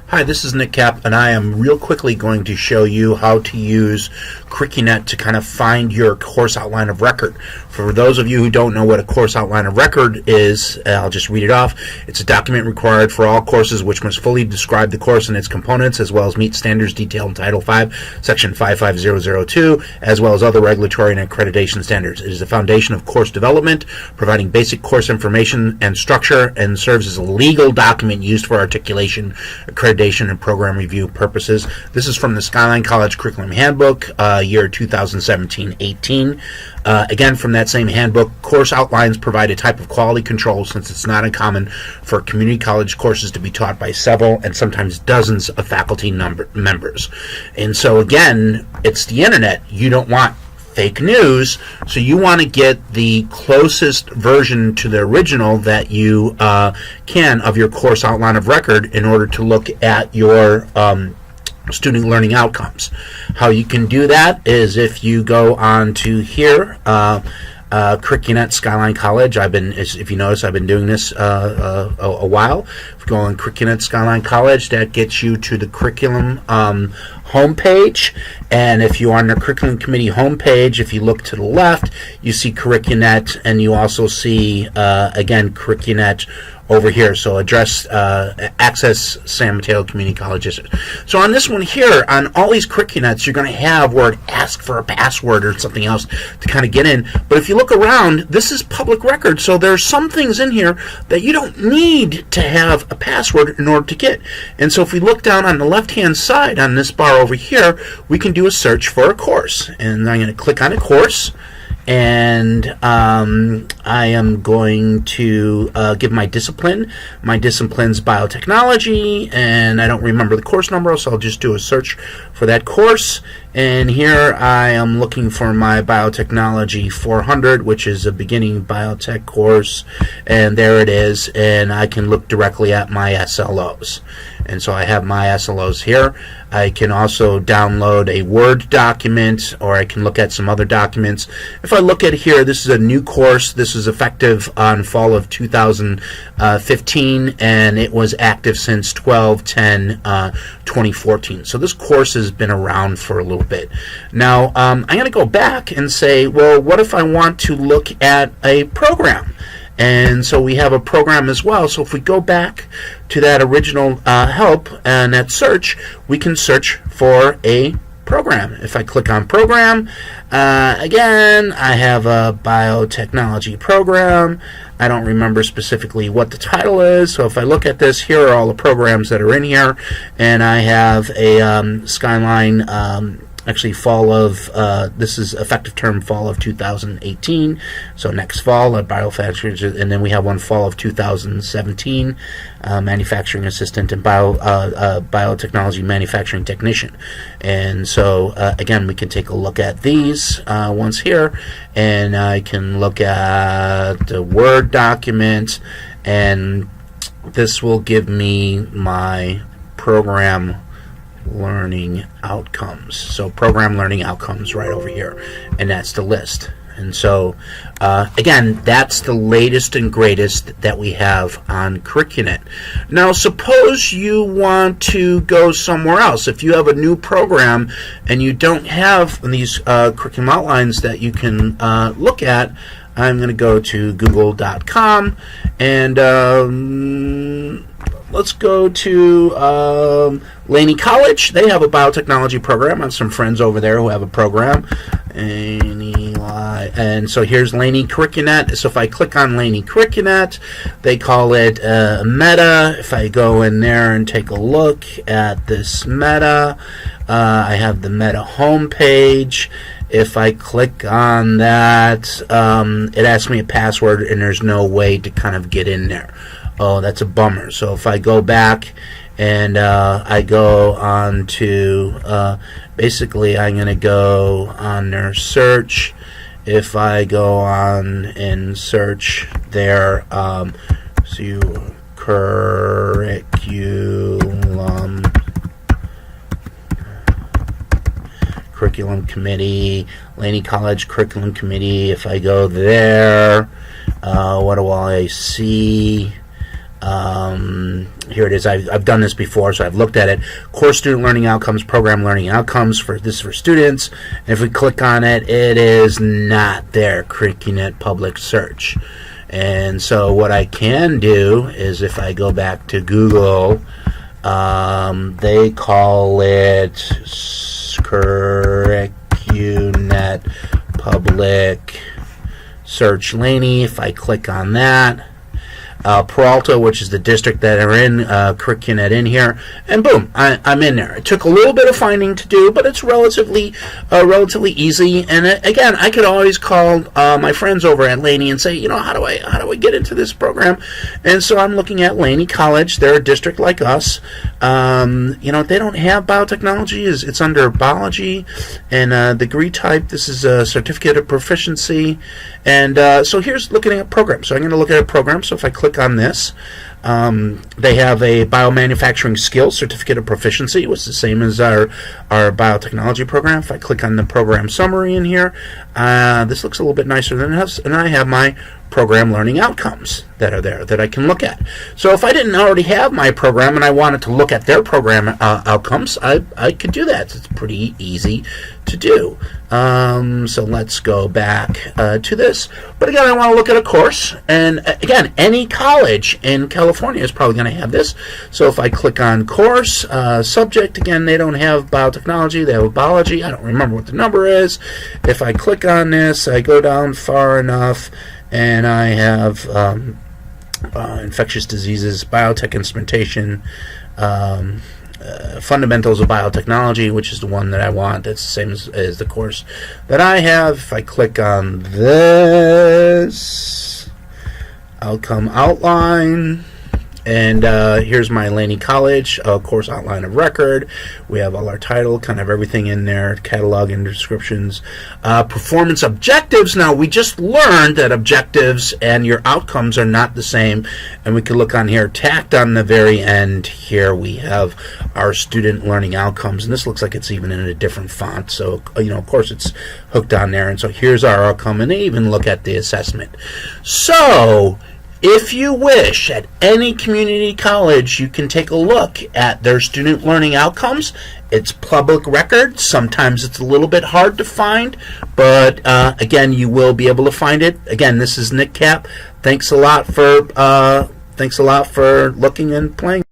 Hi, this is Nick Cap, and I am real quickly going to show you how to use CurricuNet to kind of find your course outline of record. For those of you who don't know what a course outline of record is, I'll just read it off. It's a document required for all courses which must fully describe the course and its components, as well as meet standards detailed in Title V, Section 55002, as well as other regulatory and accreditation standards. It is the foundation of course development, providing basic course information and structure, and serves as a legal document used for articulation, accreditation, and program review purposes. This is from the Skyline College Curriculum Handbook, year 2017-18. Again, from that same handbook, course outlines provide a type of quality control since it's not uncommon for community college courses to be taught by several and sometimes dozens of faculty members. And so again, it's the internet. You don't want fake news, so you want to get the closest version to the original that you can of your course outline of record in order to look at your student learning outcomes. How you can do that is if you go on to here, CurricuNet Skyline College. If you notice, I've been doing this a while. If you go on CurricuNet Skyline College, that gets you to the curriculum homepage. And if you are on the curriculum committee homepage, if you look to the left, you see CurricuNet, and you also see again CurricuNet over here. So access San Mateo Community College District. So on this one here, on all these CurricuNets, you're going to have where it asks for a password or something else to kind of get in. But if you look around, this is public record. So there's some things in here that you don't need to have a password in order to get. And so if we look down on the left-hand side on this bar over here, we can do a search for a course. And I'm going to click on a course. And I am going to give my discipline. My discipline's biotechnology, and I don't remember the course number, so I'll just do a search for that course. And here I am looking for my biotechnology 400, which is a beginning biotech course, and there it is, and I can look directly at my SLOs. And so I have my SLOs here. I can also download a Word document, or I can look at some other documents. If I look at here, this is a new course. This is effective on fall of 2015, and it was active since 12/10/2014. So this course has been around for a little bit. Now, I'm going to go back and say, well, what if I want to look at a program? And so we have a program as well. So if we go back to that original help and that search, we can search for a program. If I click on program, again, I have a biotechnology program. I don't remember specifically what the title is. So if I look at this, here are all the programs that are in here. And I have a Skyline actually fall of, this is effective term fall of 2018, so next fall at biomanufacturing, and then we have one fall of 2017, manufacturing assistant and biotechnology manufacturing technician. And so again, we can take a look at these ones here, and I can look at the Word document, and this will give me my program learning outcomes. So program learning outcomes right over here, and that's the list. And so again, that's the latest and greatest that we have on CurricuNet. Now suppose you want to go somewhere else. If you have a new program and you don't have these curriculum outlines that you can look at, I'm going to go to google.com, and let's go to Laney College. They have a biotechnology program. I have some friends over there who have a program. And so here's Laney CurricuNet. So if I click on Laney CurricuNet, they call it Meta. If I go in there and take a look at this Meta, I have the Meta homepage. If I click on that, it asks me a password, and there's no way to kind of get in there. Oh, that's a bummer. So if I go back and I go on to, basically I'm going to go on their search. If I go on and search their curriculum committee, Laney College Curriculum Committee, if I go there, what do I see? Here it is. I've done this before, so I've looked at it. Core student learning outcomes, program learning outcomes for students. And if we click on it, it is not there. CurricuNet public search. And so what I can do is, if I go back to Google, they call it CurricuNet public search Laney. If I click on that, Peralta, which is the district that are in CurricuNet in here, and boom, I'm in there. It took a little bit of finding to do, but it's relatively easy. And again, I could always call my friends over at Laney and say, you know, how do I get into this program? And so I'm looking at Laney College. They're a district like us. You know, they don't have biotechnology. It's under biology and degree type. This is a certificate of proficiency. And so here's looking at programs. So I'm going to look at a program. So if I click on this, they have a biomanufacturing skills certificate of proficiency, which is the same as our biotechnology program. If I click on the program summary in here, this looks a little bit nicer than it has, and I have my program learning outcomes that are there that I can look at. So if I didn't already have my program and I wanted to look at their program outcomes, I could do that. It's pretty easy to do. So let's go back to this. But again, I want to look at a course. And again, any college in California is probably going to have this. So if I click on course, subject, again, they don't have biotechnology. They have biology. I don't remember what the number is. If I click on this, I go down far enough, and I have infectious diseases, biotech instrumentation, fundamentals of biotechnology, which is the one that I want. That's the same as the course that I have. If I click on this, outcome outline, and here's my Laney College course outline of record. We have all our title, kind of everything in there, catalog and descriptions. Performance objectives. Now, we just learned that objectives and your outcomes are not the same. And we can look on here, tacked on the very end. Here we have our student learning outcomes. And this looks like it's even in a different font. So, you know, of course, it's hooked on there. And so here's our outcome. And they even look at the assessment. So, if you wish, at any community college, you can take a look at their student learning outcomes. It's public record. Sometimes it's a little bit hard to find, but again, you will be able to find it. Again, this is Nick Cap. Thanks a lot for looking and playing.